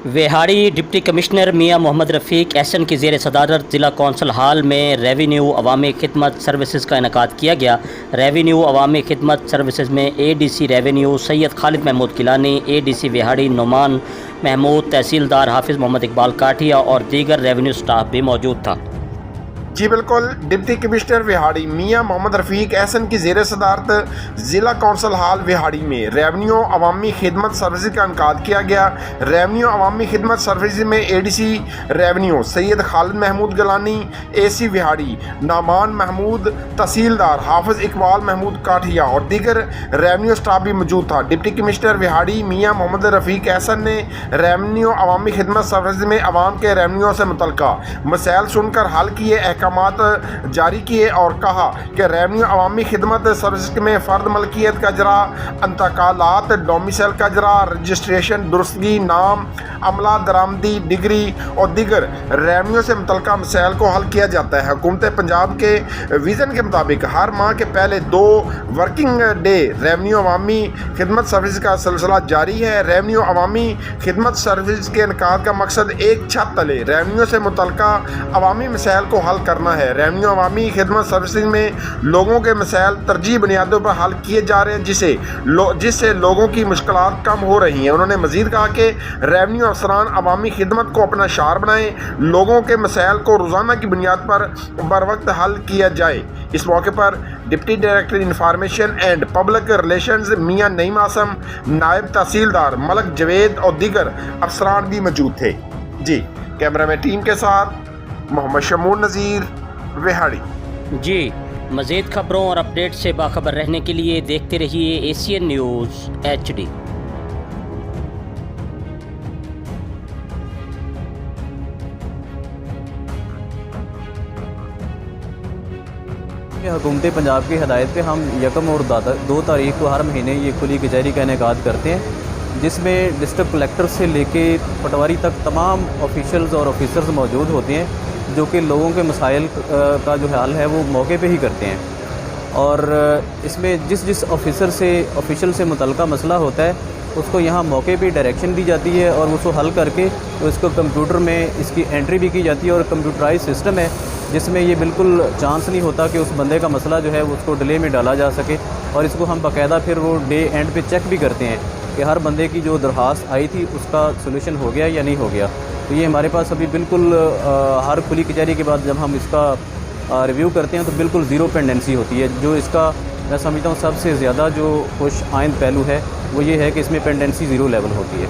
ویہاڑی deputy commissioner میاں محمد رفیق احسن کی زیر صدارت ضلع کونسل ہال میں ریونیو عوامی خدمت سروسز کا انعقاد کیا گیا۔ ریونیو عوامی خدمت سروسز میں اے ڈی سی ریونیو سید خالد محمود گیلانی، اے ڈی سی ویہاڑی نعمان محمود، تحصیلدار حافظ محمد اقبال کاٹھیا اور دیگر ریونیو سٹاف بھی موجود تھا۔ جی بالکل، ڈپٹی کمشنر ویہاڑی میاں محمد رفیق احسن کی زیر صدارت ضلع کونسل ہال ویہاڑی میں ریونیو عوامی خدمت سروسز کا انعقاد کیا گیا۔ ریونیو عوامی خدمت سروسز میں اے ڈی سی ریونیو سید خالد محمود گیلانی، اے سی ویہاڑی نعمان محمود، تحصیلدار حافظ اقبال محمود کاٹھیا اور دیگر ریونیو سٹاف بھی موجود تھا۔ ڈپٹی کمشنر ویہاڑی میاں محمد رفیق احسن نے ریونیو عوامی خدمت سروسز میں عوام کے ریونیو سے متعلقہ مسائل سن کر حل کیے، احکامات جاری کیے اور کہا کہ ریونیو عوامی خدمت سروسز میں فرد ملکیت کا اجرا، انتقالات، ڈومیسائل کا اجرا، رجسٹریشن، درستگی، نام، عملہ درآمدی، ڈگری اور دیگر ریونیو سے متعلقہ مسائل کو حل کیا جاتا ہے۔ حکومت پنجاب کے ویژن کے مطابق ہر ماہ کے پہلے 2 ورکنگ ڈے ریونیو عوامی خدمت سروسز کا سلسلہ جاری ہے۔ ریونیو عوامی خدمت سروسز کے انعقاد کا مقصد ایک چھت تلے ریونیو سے متعلقہ عوامی مسائل کو حل کرنا ہے۔ ریونیو عوامی خدمت سروسز میں لوگوں کے مسائل ترجیحی بنیادوں پر حل کیے جا رہے ہیں، جس سے لوگوں کی مشکلات کم ہو رہی ہیں۔ انہوں نے مزید کہا کہ ریونیو افسران عوامی خدمت کو اپنا شعار بنائیں، لوگوں کے مسائل کو روزانہ کی بنیاد پر بروقت حل کیا جائے۔ اس موقع پر deputy director information and public relations Mian Naeem اعظم، نائب تحصیلدار ملک جوید اور دیگر افسران بھی موجود تھے۔ جی کیمرہ مین ٹیم کے ساتھ محمد شمول نذیر، ویہاڑی۔ جی مزید خبروں اور اپڈیٹ سے باخبر رہنے کے لیے دیکھتے رہیے ایشین نیوز HD۔ حکومت پنجاب کی ہدایت پہ ہم 1 اور 2 تاریخ کو ہر مہینے یہ کھلی کچہری کا انعقاد کرتے ہیں، جس میں ڈسٹرکٹ کلیکٹر سے لے کے پٹواری تک تمام آفیشلز اور آفیسرز موجود ہوتے ہیں، جو کہ لوگوں کے مسائل کا جو حل ہے وہ موقع پہ ہی کرتے ہیں۔ اور اس میں جس آفیشل سے متعلقہ مسئلہ ہوتا ہے اس کو یہاں موقع پہ ڈائریکشن دی جاتی ہے اور اس کو حل کر کے اس کو کمپیوٹر میں اس کی انٹری بھی کی جاتی ہے، اور کمپیوٹرائز سسٹم ہے جس میں یہ بالکل چانس نہیں ہوتا کہ اس بندے کا مسئلہ جو ہے اس کو ڈیلے میں ڈالا جا سکے، اور اس کو ہم باقاعدہ پھر وہ ڈے اینڈ پہ چیک بھی کرتے ہیں کہ ہر بندے کی جو درخواست آئی تھی اس کا سولوشن ہو گیا یا نہیں ہو گیا۔ تو یہ ہمارے پاس ابھی بالکل ہر کھلی کچہری کے بعد جب ہم اس کا ریویو کرتے ہیں تو بالکل 0 پینڈنسی ہوتی ہے۔ جو اس کا میں سمجھتا ہوں سب سے زیادہ جو خوش آئند پہلو ہے وہ یہ ہے کہ اس میں پینڈنسی 0 لیول ہوتی ہے۔